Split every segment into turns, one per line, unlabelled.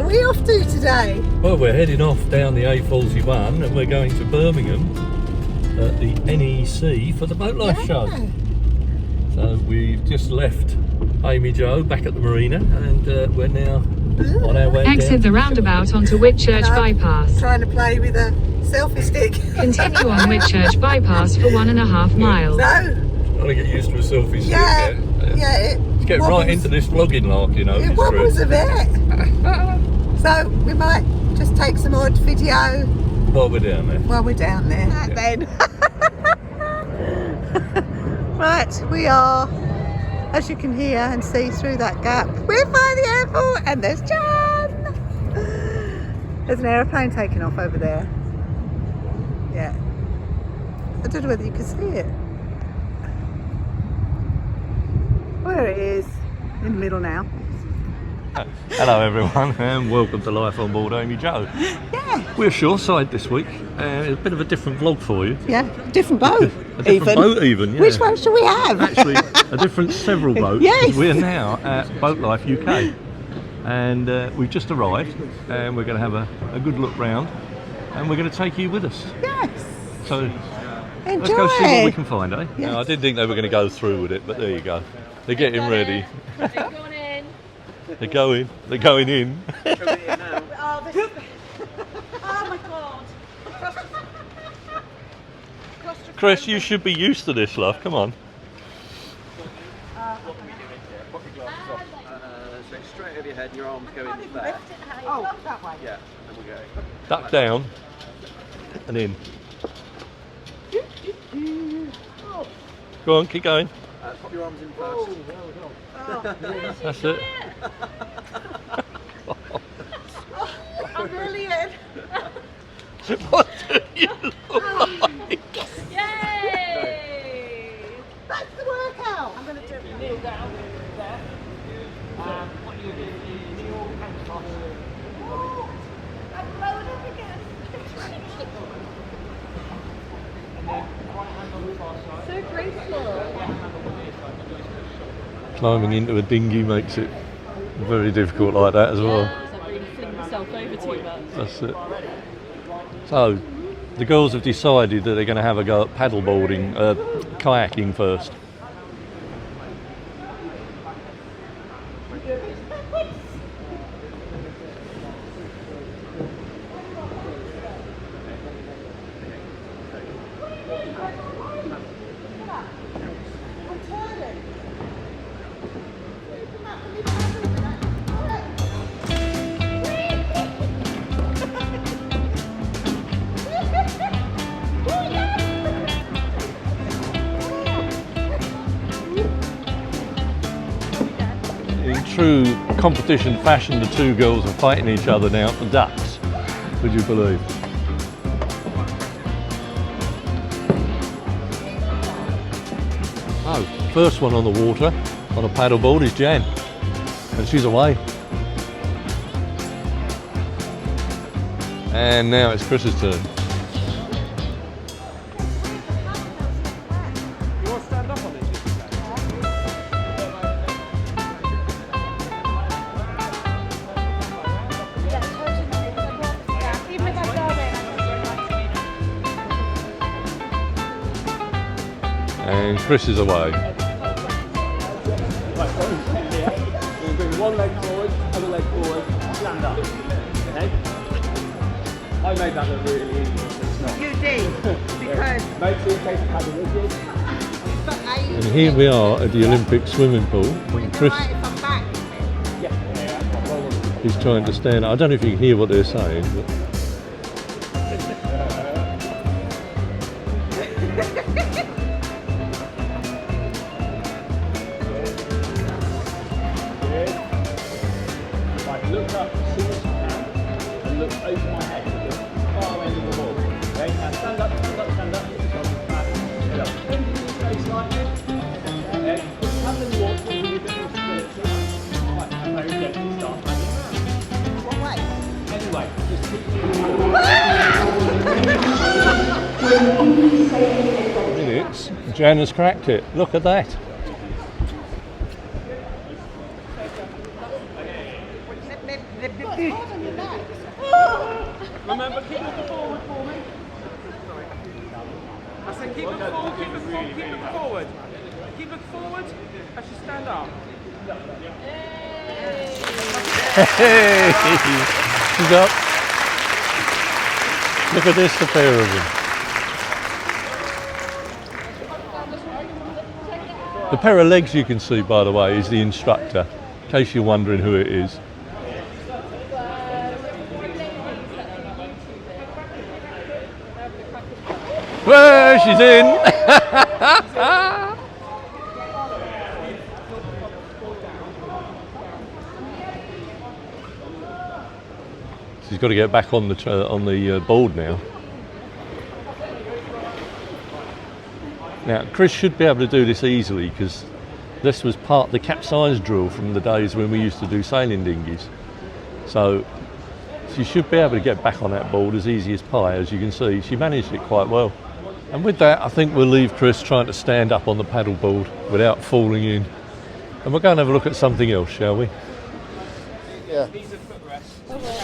we off to today?
Well, we're heading off down the A41 and we're going to Birmingham at the NEC for the Boatlife show. So we've just left AmyJo back at the marina and we're now on our way
Exit
down.
The roundabout onto Whitchurch Bypass.
Trying to play with a selfie stick.
Continue on Whitchurch Bypass for 1.5 miles.
No.
Trying to get used to a selfie stick.
Yeah. It's
get right into this vlogging lark, you know.
It wobbles a bit. So we might just take some odd video
while we're down there.
Right then. Right, we are, as you can hear and see through that gap, we're by the airport and there's John. There's an aeroplane taking off over there. Yeah. I don't know whether you can see it. There it is, in the middle now.
Hello everyone and welcome to Life on Board AmyJo.
Yeah.
We're shoreside this week. A bit of a different vlog for you.
Yeah, different boat.
A different boat even, yeah.
Which boat shall we have?
Actually, a different several boats.
Yes.
We're now at Boatlife UK and we've just arrived and we're going to have a good look round and we're going to take you with us.
Yes.
So
enjoy.
Let's go see what we can find, eh?
Yes.
No, I didn't think they were going to go through with it, but there you go. They're getting ready.
They're going in.
They're going in.
Oh, my God.
Chris, you should be used to this, love. Come on.
So straight over your head, your arms go in there.
Oh, that way.
Yeah, and we go.
Duck down and in. Go on, keep going.
Pop your arms in first.
That's it.
I'm brilliant.
What do you look like?
Yay!
That's the workout. I'm going to do it.
Kneel down there. What you do is kneel and toss.
I'm blowing up again.
And then right hand on the far side.
So graceful.
Climbing into a dinghy makes it very difficult like that as well.
So I really fling myself over too much.
That's it. So, the girls have decided that they're going to have a go at paddleboarding, kayaking first. In true competition fashion, the two girls are fighting each other now for ducks, would you believe? Oh, first one on the water on a paddleboard is Jan, and she's away. And now it's Chris's turn.
You want to stand up on this?
And Chris is away.
Right, here. We'll bring one leg forward, other leg forward, stand up. Okay? I made that look really easy. It's not.
You did, because
Make sure you take the paddle with you.
And here we are at the Olympic swimming pool. And Chris
if I'm back.
Yeah.
is trying to stand. I don't know if you can hear what they're saying, but
Right, look up as soon as you can, and look over my head to the far end of the wall. Okay, now stand up, stand up, stand up, put your shoulders back, head up. Bend your knees very slightly. Okay, put your hand in the water, we'll give you a bit more stability. Right, and very gently start paddling around.
What way?
Anyway, just keep
minutes. Jan has cracked it. Look at that.
Remember, keep looking forward for me. I said keep looking forward, keep looking forward, keep looking forward. Keep looking forward as you stand up.
Hey! She's up. Look at this, the pair of them. The pair of legs you can see, by the way, is the instructor, in case you're wondering who it is. Well, she's in! She's got to get back on the board now. Now, Chris should be able to do this easily because this was part of the capsize drill from the days when we used to do sailing dinghies. So she should be able to get back on that board as easy as pie. As you can see, she managed it quite well. And with that, I think we'll leave Chris trying to stand up on the paddle board without falling in. And we'll go and have a look at something else, shall we?
Yeah.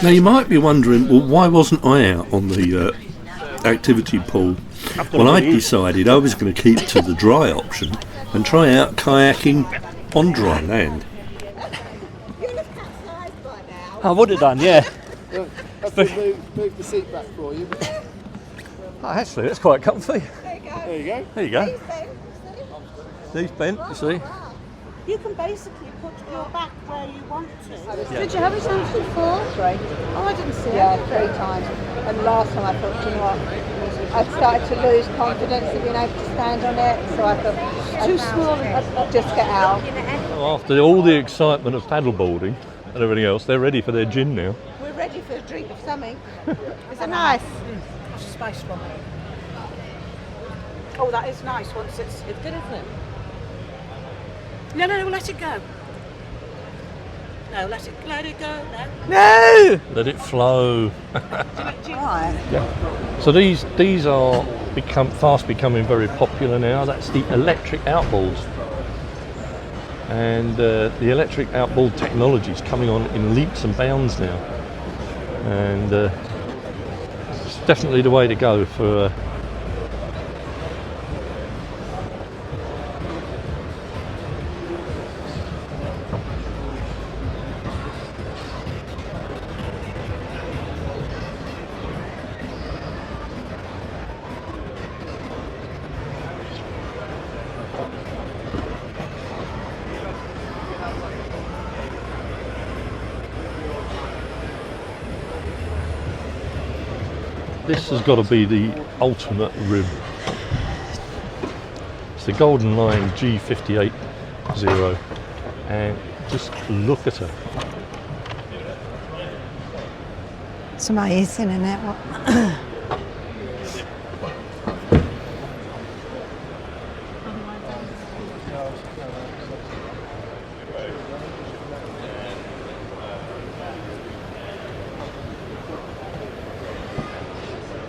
Now you might be wondering, well, why wasn't I out on the activity pool? Well, I decided I was going to keep to the dry option and try out kayaking on dry land.
I would have done, yeah.
Have to move the seat back for you.
Oh, actually, that's quite comfy.
There you go.
There you go. Knees bent, you see.
You can basically put your back where you want to.
Did you have it on before? 3. Oh, I didn't see it. Yeah, 3 times. And last time I thought, you know what, I'd started to lose confidence of being able to stand on it, so I thought, it's too small, I'd just get out.
Well, after all the excitement of paddleboarding and everything else, they're ready for their gin now.
We're ready for a drink of something. Is it nice?
It's a spice one. Oh, that is nice once it's good, isn't it? No, let it go. No, let it go now.
No!
Let it flow.
Right.
Yeah. So these are fast becoming very popular now. That's the electric outboards. And the electric outboard technology is coming on in leaps and bounds now. And it's definitely the way to go for this has got to be the ultimate rib. It's the Golden Line G58-0, and just look at her.
It's amazing, isn't it?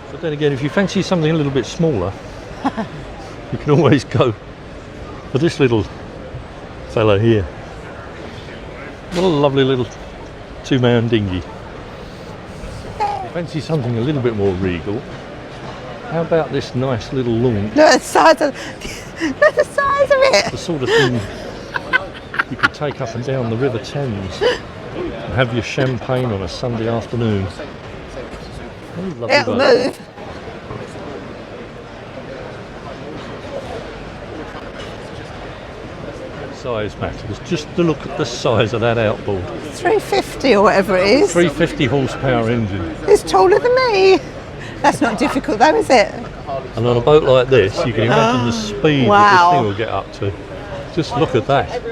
But then again, if you fancy something a little bit smaller, you can always go for this little fella here. What a lovely little 2-man dinghy. Fancy something a little bit more regal. How about this nice little launch?
Look at the size of it.
The sort of thing you could take up and down the River Thames and have your champagne on a Sunday afternoon. Oh, lovely
It'll
boat.
move.
Size matters. Just to look at the size of that outboard.
350 or whatever it is.
350 horsepower engine.
It's taller than me. That's not difficult though, is it?
And on a boat like this, you can imagine the speed that this thing will get up to. Just look at that.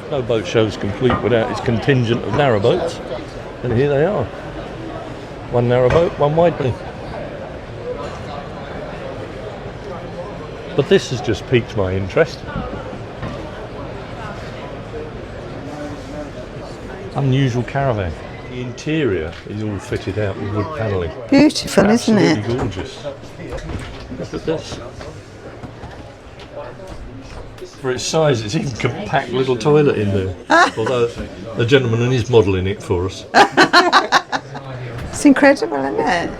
No boat show's complete without its contingent of narrowboats. And here they are. One narrowboat, one wide beam. But this has just piqued my interest. Unusual caravan. The interior is all fitted out with wood panelling.
Beautiful, isn't it?
Absolutely gorgeous. Look at this. For its size, it's even compact little toilet in there. Although the gentleman is modelling it for us.
It's incredible, isn't it?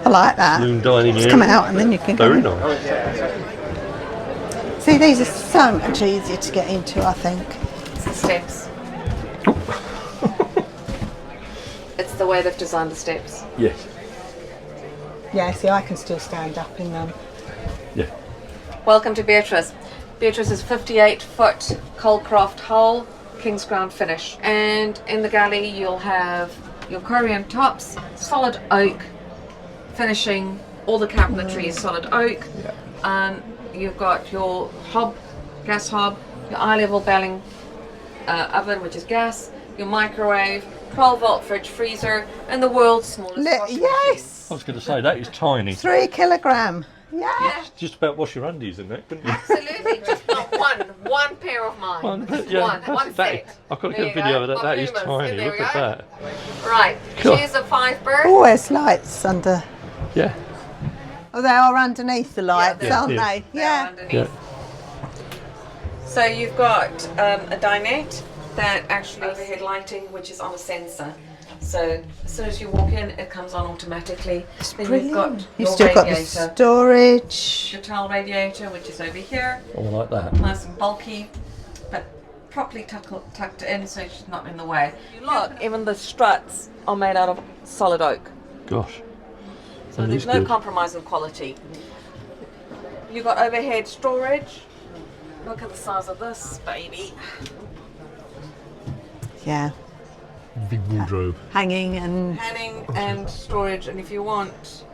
I like that.
Saloon dining
Just
area.
come out and then you can
Very
go.
nice.
See, these are so much easier to get into, I think.
It's the steps. It's the way they've designed the steps.
Yes.
Yeah, see, I can still stand up in them.
Yeah.
Welcome to Beatrice. Beatrice is 58-foot Coldcroft hull, King's Ground finish. And in the galley you'll have your Korean tops, solid oak finishing. All the cabinetry is solid oak.
Yeah.
You've got your hob, gas hob, your eye level belling oven, which is gas, your microwave, 12-volt fridge freezer, and the world's smallest washing
Yes!
I was going to say, that is tiny.
3 kilogram. Yeah.
Just about wash your undies in that, couldn't you?
Absolutely, just not one pair of mine.
One
Just one set.
I've got to
There
get a
you
video
go.
of that.
My
That is
Pumas.
tiny.
There
Look
we
at
go.
that.
Right,
God.
here's a 5-bird.
Oh, there's lights under.
Yeah.
Oh, they are underneath the lights,
they're-
aren't
yeah.
they?
They're
Yeah.
underneath.
Yeah.
So you've got a dinette that actually overhead lighting, which is on a sensor. So as soon as you walk in, it comes on automatically. Then you've got
You've
your
still got the
radiator,
storage.
your towel radiator, which is over here,
Oh, I like that.
nice and bulky, but properly tucked in so it's not in the way. You look, even the struts are made out of solid oak.
Gosh.
So
That
there's
is
no
good.
compromise in quality. You've got overhead storage. Look at the size of this baby.
Yeah.
Big wardrobe.
Hanging and
Panning and storage, and if you want,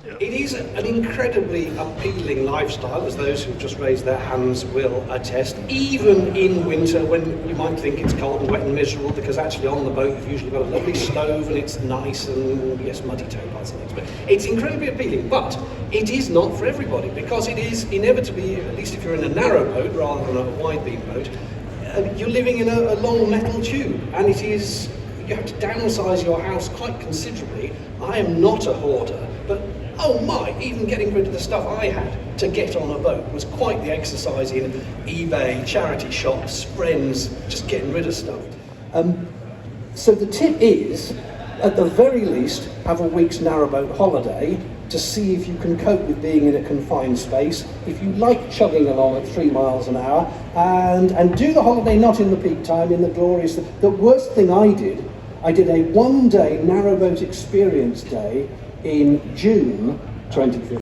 It is an incredibly appealing lifestyle, as those who've just raised their hands will attest, even in winter when you might think it's cold and wet and miserable, because actually on the boat you've usually got a lovely stove and it's nice and, yes, muddy towpaths and things, but it's incredibly appealing. But it is not for everybody, because it is inevitably, at least if you're in a narrow boat rather than a wide beam boat, you're living in a long metal tube, and it is, you have to downsize your house quite considerably. I am not a hoarder, but oh my, even getting rid of the stuff I had to get on a boat was quite the exercise in eBay, charity shops, friends, just getting rid of stuff. So the tip is, at the very least, have a week's narrowboat holiday to see if you can cope with being in a confined space, if you like chugging along at 3 miles an hour, and do the holiday not in the peak time, in the glorious. The worst thing I did a one-day narrowboat experience day in June 2015.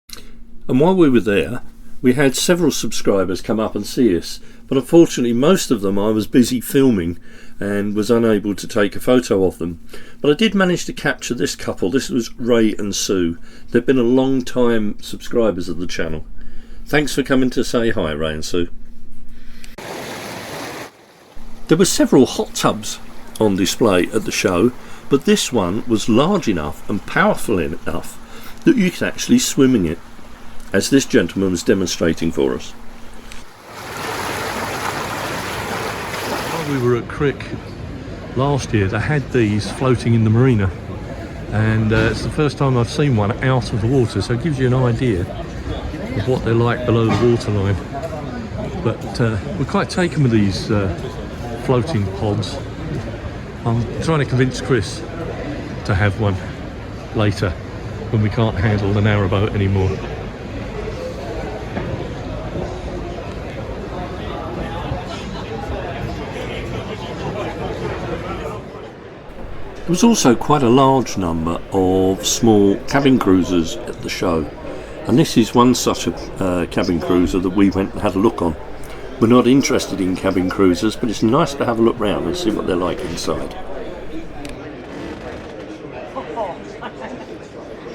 And while we were there, we had several subscribers come up and see us, but unfortunately most of them I was busy filming and was unable to take a photo of them. But I did manage to capture this couple. This was Ray and Sue. They've been a long time subscribers of the channel. Thanks for coming to say hi, Ray and Sue. There were several hot tubs on display at the show, but this one was large enough and powerful enough that you could actually swim in it, as this gentleman was demonstrating for us.
While we were at Crick last year, they had these floating in the marina, and it's the first time I've seen one out of the water, so it gives you an idea of what they're like below the waterline. But we're quite taken with these floating pods. I'm trying to convince Chris to have one later when we can't handle the narrowboat anymore.
There was also quite a large number of small cabin cruisers at the show, and this is one such a cabin cruiser that we went and had a look on. We're not interested in cabin cruisers, but it's nice to have a look round and see what they're like inside.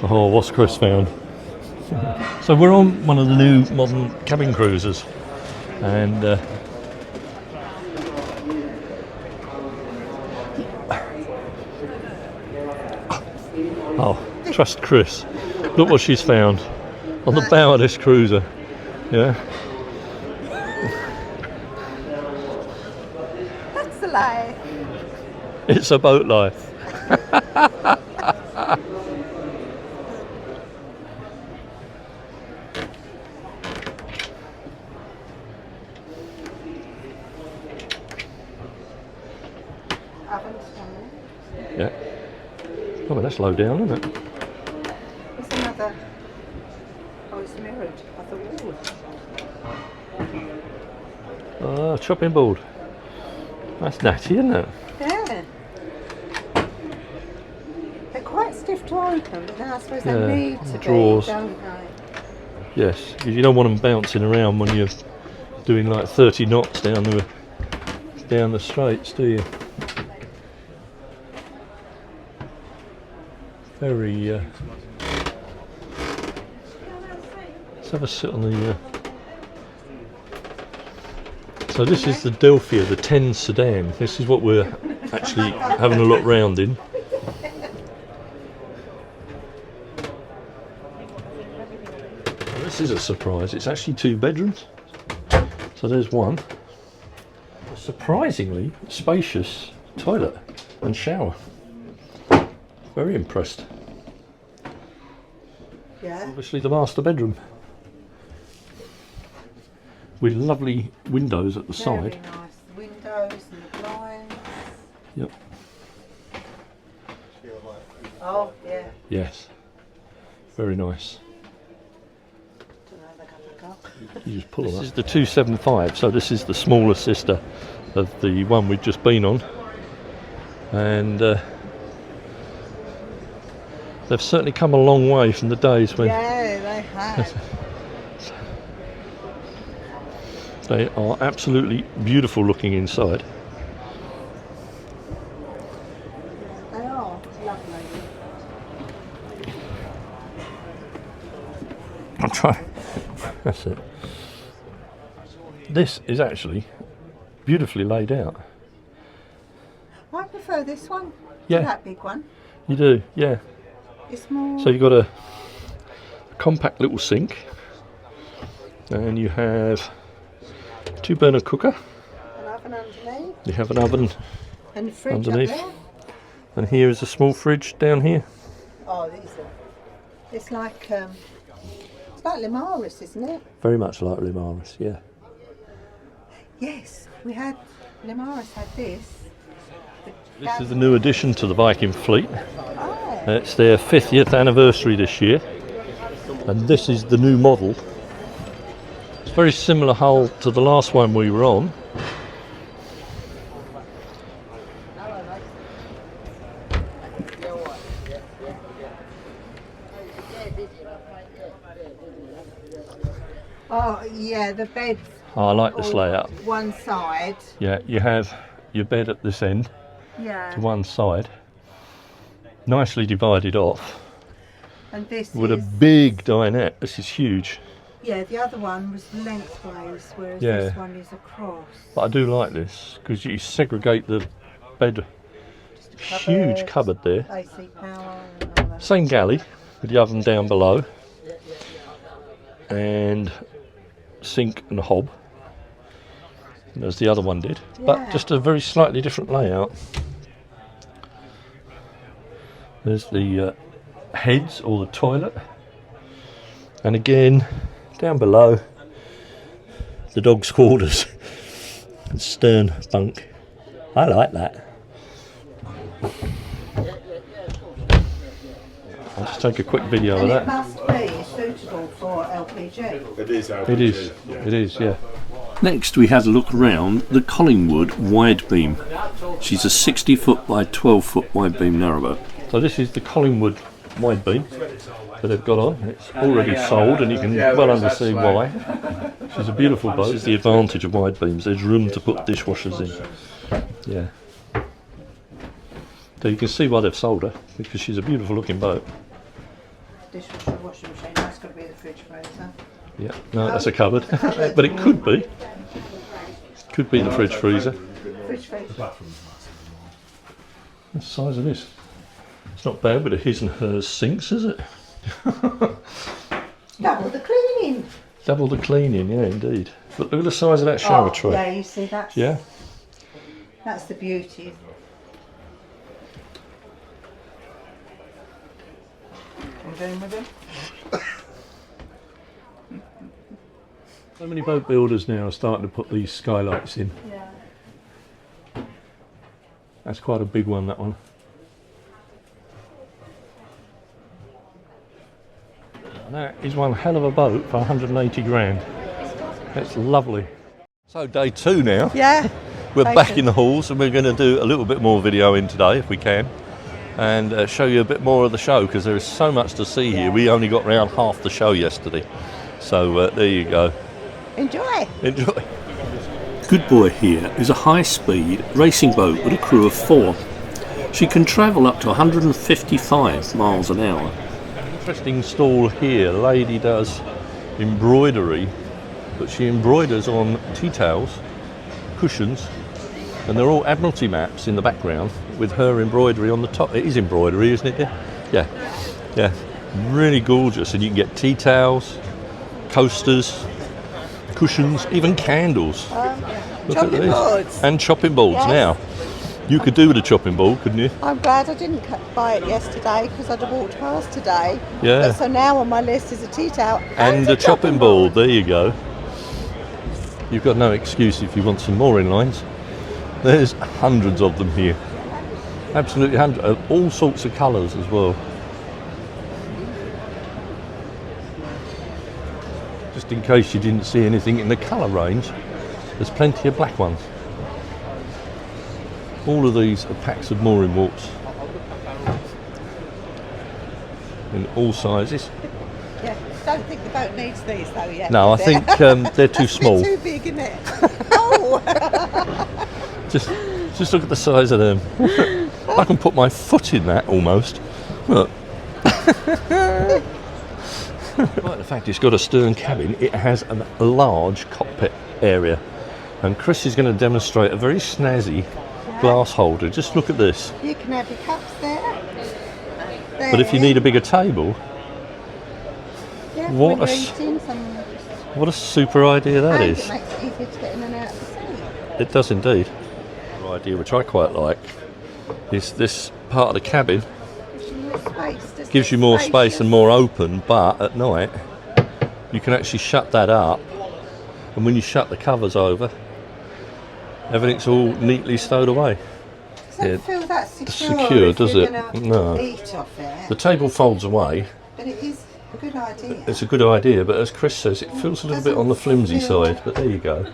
Oh, what's Chris found? So we're on one of the new modern cabin cruisers, and oh, trust Chris. Look what she's found on the bow of this cruiser. Yeah.
that's the life.
It's a boat life. that's low down, isn't it?
There's another. Oh, it's mirrored. I thought,
Chopping board. That's natty, isn't it?
yeah. They're quite stiff to open, but then I suppose
Yeah,
they need to
drawers.
be, don't they?
Yes, because you don't want them bouncing around when you're doing like 30 knots down the straights, do you? Very. Let's have a sit on the. So this is the Delphia, the 10 sedan. This is what we're actually having a look round in. This is a surprise. It's actually 2 bedrooms. So there's one. A surprisingly spacious toilet and shower. Very impressed.
Yeah.
Obviously the master bedroom. With lovely windows at the side.
Very nice. Windows and the blinds.
Yep.
Oh, yeah.
Yes. Very nice. You just pull them up. This is the 275, so this is the smaller sister of the one we've just been on. And they've certainly come a long way from the days when...
Yeah, they have.
They are absolutely beautiful looking inside.
They are lovely.
I'll try. That's it. This is actually beautifully laid out.
I prefer this one
Yeah.
to that big one.
You do, yeah.
It's more...
So you've got a compact little sink, and you have 2 burner cooker.
An oven underneath.
You have an oven
And the fridge
underneath.
up there.
And here is a small fridge down here.
Oh, these are... It's like Limaris, isn't it?
Very much like Limaris, yeah.
Yes, Limaris had this.
This is the new addition to the Viking fleet.
Oh.
It's their 50th anniversary this year. And this is the new model. It's a very similar hull to the last one we were on.
Oh, yeah, the bed's
Oh, I like this layout.
one side.
Yeah, you have your bed at this end
Yeah.
to one side, nicely divided off,
And this
with a
is...
big dinette. This is huge.
Yeah, the other one was lengthways, whereas
Yeah.
this one is across.
But I do like this because you segregate the bed. Huge cupboard there.
AC power and all that.
Same galley with the oven down below, and sink and hob, as the other one did, but
Yeah.
just a very slightly different layout. There's the heads or the toilet, and again down below the dog's quarters and stern bunk. I like that. I'll just take a quick video of
And it
that.
must be suitable for LPG.
It is.
It is, it is, yeah.
Next we had a look around the Collingwood wide beam. She's a 60-foot by 12-foot wide beam narrowboat.
So this is the Collingwood wide beam that they've got on. It's already sold, and you can well understand why. She's a beautiful boat. This is the advantage of wide beams. There's room to put dishwashers in. Yeah. So you can see why they've sold her, because she's a beautiful looking boat.
Dishwasher, washing machine, that's got to be the fridge freezer.
Yeah, no, that's a cupboard. But it could be. Could be the fridge freezer.
Fridge freezer.
That's the size of this. It's not bad with a his and hers sinks, is it?
Double the cleaning.
Double the cleaning, yeah, indeed. But look at the size of that shower tray.
Yeah, you see, that's
Yeah.
That's the beauty. I'm going with it.
So many boat builders now are starting to put these skylights in.
Yeah.
That's quite a big one, that one. That is one hell of a boat for 180 grand. That's lovely. So day 2 now.
Yeah.
We're
Day
back
2.
in the halls and we're going to do a little bit more video in today if we can, and show you a bit more of the show because there is so much to see here. We only got round half the show yesterday. So there you go.
Enjoy.
Enjoy.
Good Boy here is a high-speed racing boat with a crew of 4. She can travel up to 155 miles an hour.
Interesting stall here. The lady does embroidery, but she embroiders on tea towels, cushions, and they're all Admiralty maps in the background with her embroidery on the top. It is embroidery, isn't it? Yeah. Yeah. Really gorgeous. And you can get tea towels, coasters, cushions, even candles. Look at these.
Boards.
And chopping boards.
Yes.
Now, you could do with a chopping board, couldn't you?
I'm glad I didn't buy it yesterday because I'd have walked past today.
Yeah.
But so now on my list is a tea towel
And a chopping board. There you go. You've got no excuse if you want some more inlines. There's hundreds of them here. Absolutely hundreds. Of all sorts of colours as well. Just in case you didn't see anything in the colour range, there's plenty of black ones. All of these are packs of mooring warps in all sizes.
Yeah, don't think the boat needs these though yet.
No, I
does it?
think they're too small.
Too big, isn't it? Oh!
Just look at the size of them. I can put my foot in that almost. Look. Right, the fact it's got a stern cabin, it has a large cockpit area, and Chris is going to demonstrate a very snazzy glass holder. Just look at this.
You can have your cups there.
But if you need a bigger table,
yeah,
what
when
a
you're
s-
eating,
what a super idea that
and
is.
it makes it easier to get in and out of the seat.
It does indeed. The idea which I quite like is this part of the cabin gives you more space and more open, but at night you can actually shut that up, and when you shut the covers over, everything's all neatly stowed away.
Doesn't feel that secure,
secure,
if
does
you're
it?
gonna
No.
eat off it.
The table folds away.
But it is a good idea.
It's a good idea, but as Chris says, it feels a little bit on the flimsy
feel-
side, but there you go.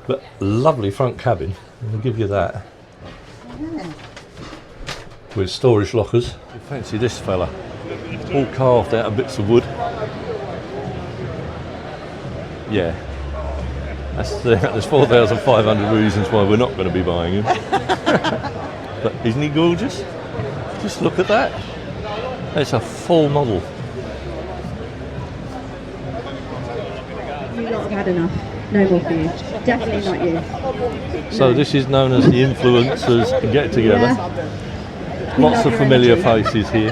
But lovely front cabin, I'll give you that.
Yeah.
With storage lockers. Fancy this fella, all carved out of bits of wood. Yeah, there's 4,500 reasons why we're not going to be buying him. But isn't he gorgeous? Just look at that. It's a full model.
You lot have had enough. No more for you. Definitely not you.
So this is known as the influencers get together.
Yeah.
Lots of familiar faces here.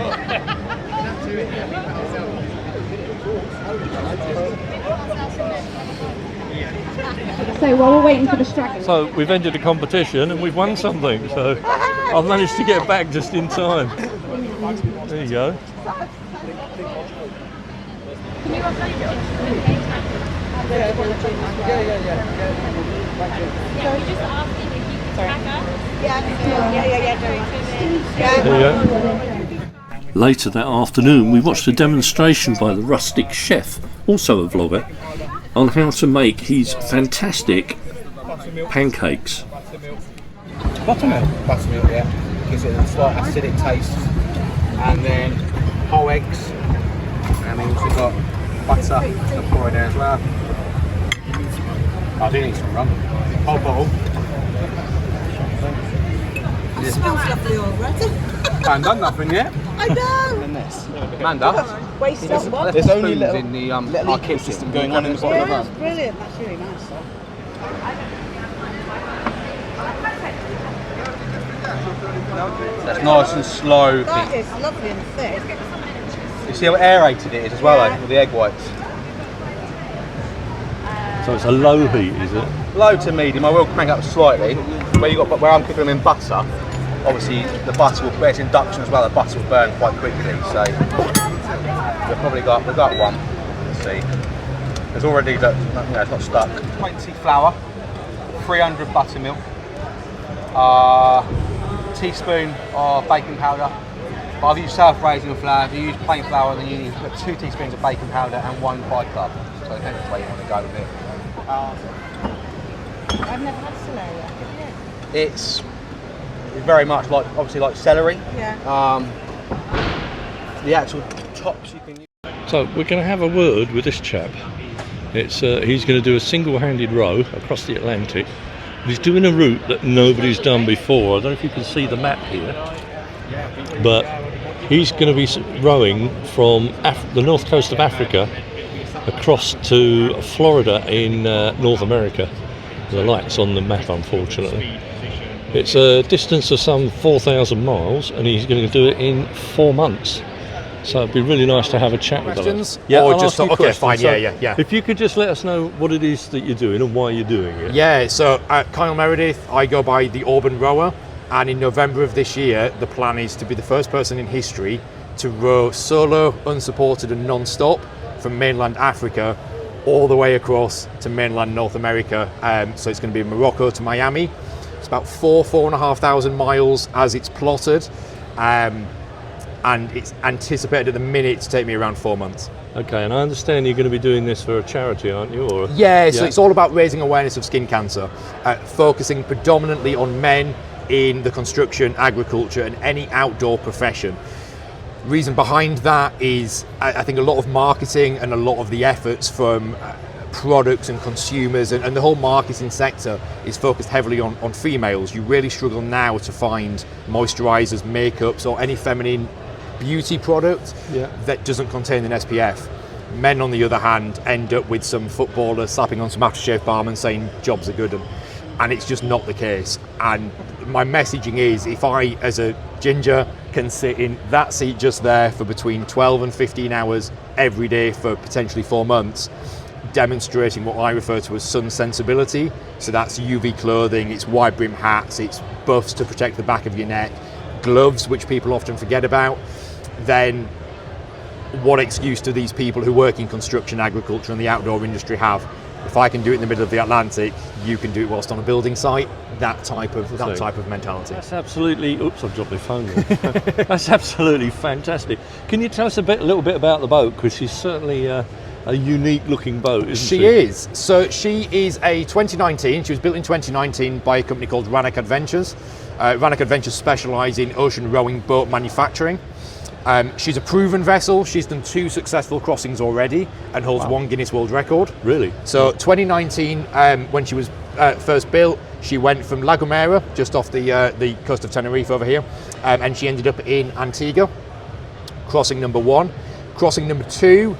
So while we're waiting for the stragglers.
So we've entered a competition and we've won something. So I've managed to get back just in time. There you go. There you go.
Later that afternoon, we watched a demonstration by the rustic chef, also a vlogger, on how to make his fantastic pancakes.
Buttermilk. Buttermilk, yeah. Gives it a slight acidic taste. And then whole eggs. And then we've got butter. I'll pour it there as well. I do need some rum. Whole bottle.
It smells lovely already.
I haven't done nothing yet.
I know.
And this. Amanda,
Waste of what?
there's only spoons in the our kitchen system going on in the bottom of the
Yeah,
van.
that's brilliant. That's really nice.
That's nice and slow.
That is lovely and thick.
You see how aerated it is as well, though, with the egg whites.
So it's a low heat, is it?
Low to medium. I will crank up slightly. Where I'm cooking them in butter, obviously the butter will, where it's induction as well, the butter will burn quite quickly. So we've got one. Let's see. There's already, look, it's not stuck. 20 flour, 300 buttermilk, teaspoon of baking powder, But I've used self-raising flour, if you use plain flour, then you put 2 teaspoons of baking powder and 1 pie club. So depends which way you want to go with it.
I've never had celery, have you?
It's very much like, obviously like celery.
Yeah.
The actual tops you can use.
So we're going to have a word with this chap. It's he's going to do a single-handed row across the Atlantic. He's doing a route that nobody's done before. I don't know if you can see the map here, but he's going to be rowing from the north coast of Africa across to Florida in North America. The light's on the map, unfortunately. It's a distance of some 4,000 miles, and he's going to do it in 4 months. So it'd be really nice to have a chat with him.
Questions?
Yeah,
or
I'll
just
ask you
okay,
questions.
fine.
So
Yeah.
If you could just let us know what it is that you're doing and why you're doing it.
Yeah, so at Kyle Meredith, I go by the Orban Rower, and in November of this year, the plan is to be the first person in history to row solo, unsupported and non-stop from mainland Africa all the way across to mainland North America. So it's going to be Morocco to Miami. It's about 4,500 miles as it's plotted. And it's anticipated at the minute to take me around 4 months.
Okay, and I understand you're going to be doing this for a charity, aren't you? Or
Yeah, so it's all about raising awareness of skin cancer, focusing predominantly on men in the construction, agriculture and any outdoor profession. Reason behind that is I think a lot of marketing and a lot of the efforts from products and consumers and the whole marketing sector is focused heavily on females. You really struggle now to find moisturizers, makeups or any feminine beauty product that doesn't contain an SPF. Men, on the other hand, end up with some footballer slapping on some aftershave balm and saying jobs are good, and it's just not the case. And my messaging is, if I, as a ginger, can sit in that seat just there for between 12 and 15 hours every day for potentially 4 months, demonstrating what I refer to as sun sensibility. So that's UV clothing, it's wide brim hats, it's buffs to protect the back of your neck, gloves, which people often forget about, then what excuse do these people who work in construction, agriculture and the outdoor industry have? If I can do it in the middle of the Atlantic, you can do it whilst on a building site. That type of mentality.
That's absolutely. Oops, I've dropped my phone. That's absolutely fantastic. Can you tell us a little bit about the boat? Because she's certainly a unique-looking boat, isn't she?
She is. So she is a 2019. She was built in 2019 by a company called Rannoch Adventures. Rannoch Adventures specialise in ocean rowing boat manufacturing. She's a proven vessel. She's done 2 successful crossings already and holds 1 Guinness World Record.
Really?
So 2019, when she was first built, she went from La Gomera, just off the coast of Tenerife over here, and she ended up in Antigua, crossing number 1. Crossing number 2,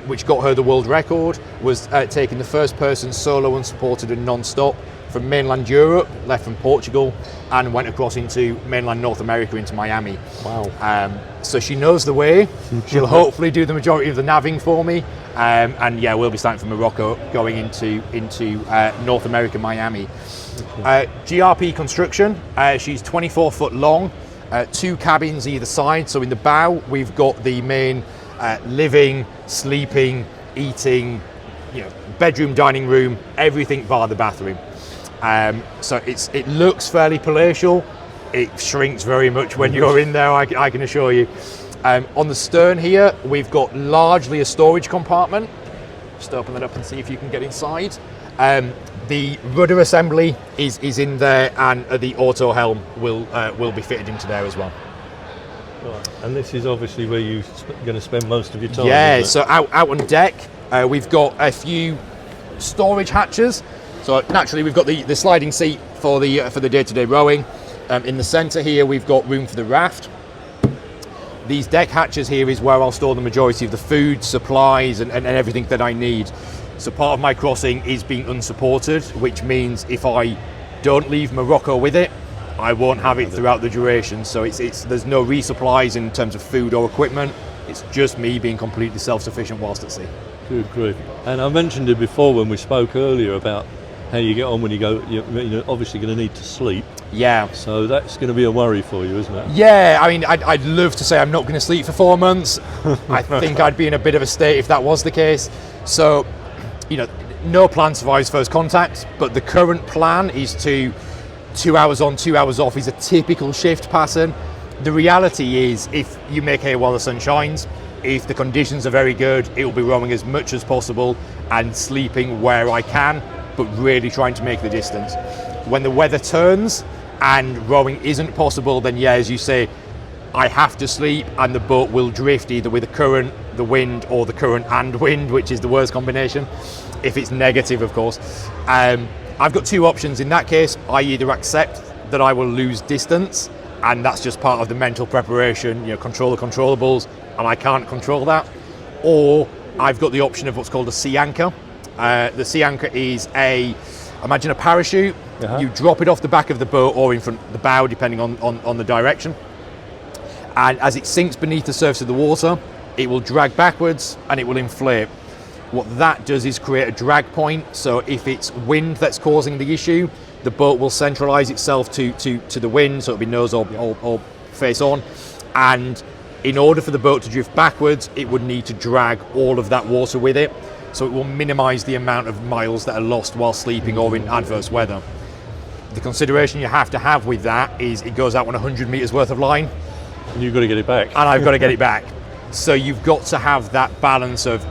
which got her the world record, was taking the first person solo, unsupported and non-stop from mainland Europe, left from Portugal, and went across into mainland North America, into Miami.
Wow.
So she knows the way. She'll hopefully do the majority of the navving for me. And yeah, we'll be starting from Morocco, going into North America, Miami. GRP construction, she's 24 foot long, 2 cabins either side. So in the bow, we've got the main living, sleeping, eating, bedroom, dining room, everything bar the bathroom. So it looks fairly palatial. It shrinks very much when you're in there, I can assure you. On the stern here, we've got largely a storage compartment. Just open that up and see if you can get inside. The rudder assembly is in there, and the auto helm will be fitted into there as well.
Right. And this is obviously where you're going to spend most of your time.
Yeah,
isn't it?
so out on deck, we've got a few storage hatches. So naturally, we've got the sliding seat for the day-to-day rowing. In the centre here, we've got room for the raft. These deck hatches here is where I'll store the majority of the food, supplies, and everything that I need. So part of my crossing is being unsupported, which means if I don't leave Morocco with it, I won't have it throughout the duration. So there's no resupplies in terms of food or equipment. It's just me being completely self-sufficient whilst at sea.
Good grief. And I mentioned it before when we spoke earlier about how you get on when you go. You're obviously going to need to sleep.
Yeah.
So that's going to be a worry for you, isn't it?
Yeah, I mean, I'd love to say I'm not going to sleep for 4 months. I think I'd be in a bit of a state if that was the case. So, no plan survives first contact, but the current plan is to 2 hours on, 2 hours off is a typical shift pattern. The reality is, if you make hay while the sun shines, if the conditions are very good, it will be rowing as much as possible and sleeping where I can, but really trying to make the distance. When the weather turns and rowing isn't possible, then yeah, as you say, I have to sleep and the boat will drift either with the current, the wind, or the current and wind, which is the worst combination, if it's negative, of course. I've got two options in that case. I either accept that I will lose distance, and that's just part of the mental preparation, you know, control the controllables, and I can't control that, or I've got the option of what's called a sea anchor. The sea anchor is imagine a parachute. You drop it off the back of the boat or in front of the bow, depending on the direction. And as it sinks beneath the surface of the water, it will drag backwards and it will inflate. What that does is create a drag point. So if it's wind that's causing the issue, the boat will centralize itself to the wind, so it'll be nose or face on. And in order for the boat to drift backwards, it would need to drag all of that water with it. So it will minimize the amount of miles that are lost while sleeping or in adverse weather. The consideration you have to have with that is it goes out on 100 meters worth of line.
And you've got to get it back.
And I've got to get it back. So you've got to have that balance of,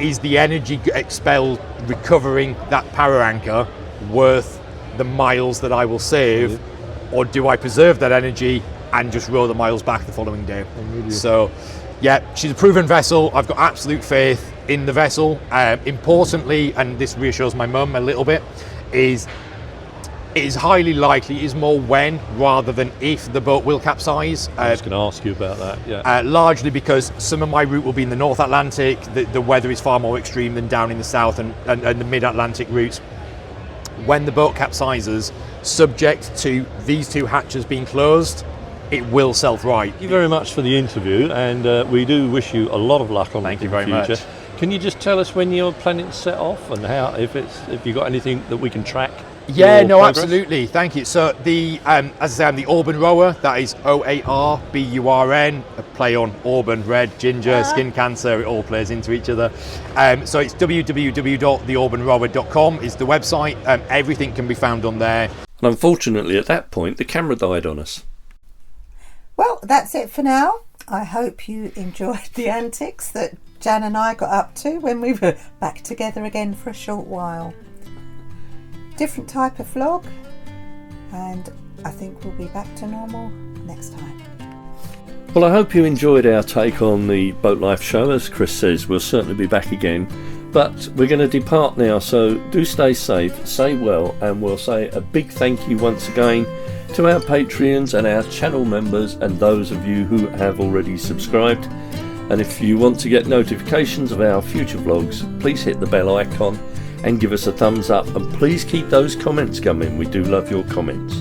is the energy expelled recovering that power anchor worth the miles that I will save, or do I preserve that energy and just row the miles back the following day? So yeah, she's a proven vessel. I've got absolute faith in the vessel. Importantly, and this reassures my mum a little bit, is it is highly likely, it is more when rather than if the boat will capsize.
I was going to ask you about that, yeah.
Largely because some of my route will be in the North Atlantic. The weather is far more extreme than down in the South and the Mid-Atlantic routes. When the boat capsizes, subject to these two hatches being closed, it will self-right.
Thank you very much for the interview, and we do wish you a lot of luck on the future.
Thank you very much.
Can you just tell us when you're planning to set off and how, if you've got anything that we can track?
Yeah, no, absolutely. Thank you. So the as I say, I'm the Orban Rower. That is OARBURN. A play on Orban, red, ginger, skin cancer. It all plays into each other. So it's www.theorbanrower.com is the website. Everything can be found on there.
And unfortunately, at that point, the camera died on us.
Well, that's it for now. I hope you enjoyed the antics that Jan and I got up to when we were back together again for a short while. Different type of vlog, and I think we'll be back to normal next time.
Well, I hope you enjoyed our take on the Boat Life show. As Chris says, we'll certainly be back again, but we're going to depart now, so do stay safe, stay well, and we'll say a big thank you once again to our Patreons and our channel members and those of you who have already subscribed. And if you want to get notifications of our future vlogs, please hit the bell icon and give us a thumbs up, and please keep those comments coming. We do love your comments.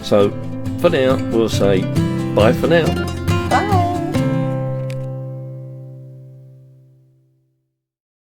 So for now, we'll say bye for now.